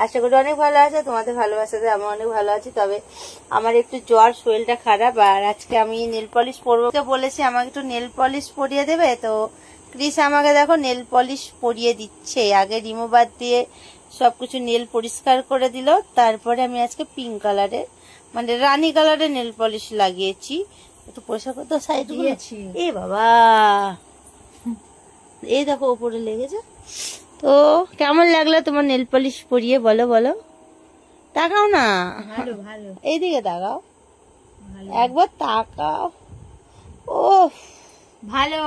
আশা করি অনেক ভালো আছে, তোমাদের ভালোবাসাতে আমি অনেক ভালো আছি। তবে আমার একটু জ্বর, শরীরটা খারাপ, আর আজকে আমি নেল পলিশ পরবো বলেছি, আমাকে একটু নেল পলিশ পরিয়ে দেবে। তো ক্রিস আমাকে দেখো নেল পলিশ পরিয়ে দিচ্ছে। আগে রিমুভার দিয়ে সবকিছু নেল পরিষ্কার করে দিল, তারপরে আমি আজকে পিঙ্ক কালারের মানে রানী কালারের নেল পলিশ লাগিয়েছি। একটু পরিষ্কার করতে সাইড দিয়েছি। এ বাবা, এই দেখো ওপরে লেগেছে। তো কেমন লাগলো তোমার নেল পলিশ পরিয়ে, বলো বলো। তাকাও না, ভালো ভালো, এইদিকে তাকাও, একবার তাকাও। ও ভালো।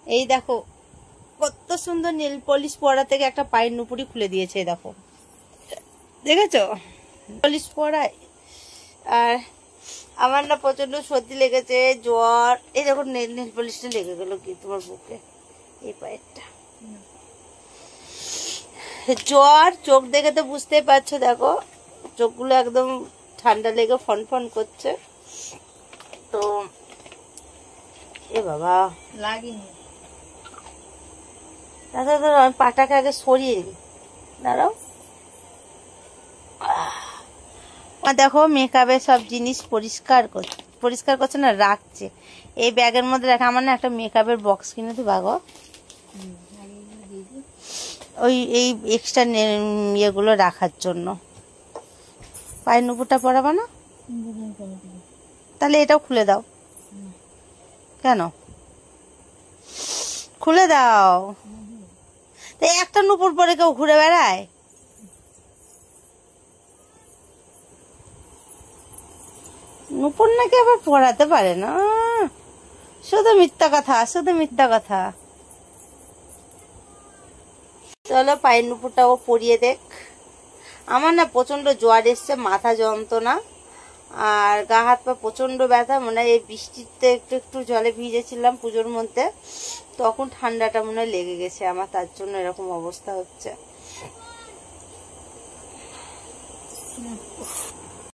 এই দেখো কত সুন্দর নেল পলিশ পরা থেকে একটা পায়ের নুপুরি খুলে দিয়েছে, দেখো দেখেছো পলিশ পরায়। আর আমার না প্রচন্ড সর্দি লেগেছে, জ্বর। এই দেখো নেল পলিশটা লেগে গেল কি তোমার বুকে, এই পায়েরটা। জ্বর, চোখ দেখে তো বুঝতেই পারছো, দেখো চোখগুলো একদম ঠান্ডা লেগে ফন ফন করছে। তো এ বাবা লাগেনি, দাদা দাদা আমি পাটাকে আগে সরিয়ে নি, দাঁড়াও। দেখো মেকআপের সব জিনিস পরিষ্কার করছে না, রাখছে এই ব্যাগের মধ্যে রাখা। আমার না একটা মেকআপের বক্স কিনে তো বাগো, ওই এই এক্সট্রা ইয়েগুলো রাখার জন্য। পায়ের নুপুরটা পরাবা না, তাহলে এটাও খুলে দাও। কেন খুলে দাও? তো একটা নুপুর পরে কেউ ঘুরে বেড়ায়? নুপুর নাকি আবার পড়াতে পারে না, শুধু মিথ্যা কথা, শুধু মিথ্যা কথা। চলো পায়ের নুপুরটাও পরিয়ে দেখ। আমার না প্রচন্ড জ্বর এসছে, মাথা যন্ত্রণা, আর গা হাত পা প্রচন্ড ব্যথা। মনে হয় এই বৃষ্টিতে একটু একটু জলে ভিজেছিলাম পুজোর মধ্যে, তখন ঠান্ডাটা মনে হয় লেগে গেছে আমার, তার জন্য এরকম অবস্থা হচ্ছে।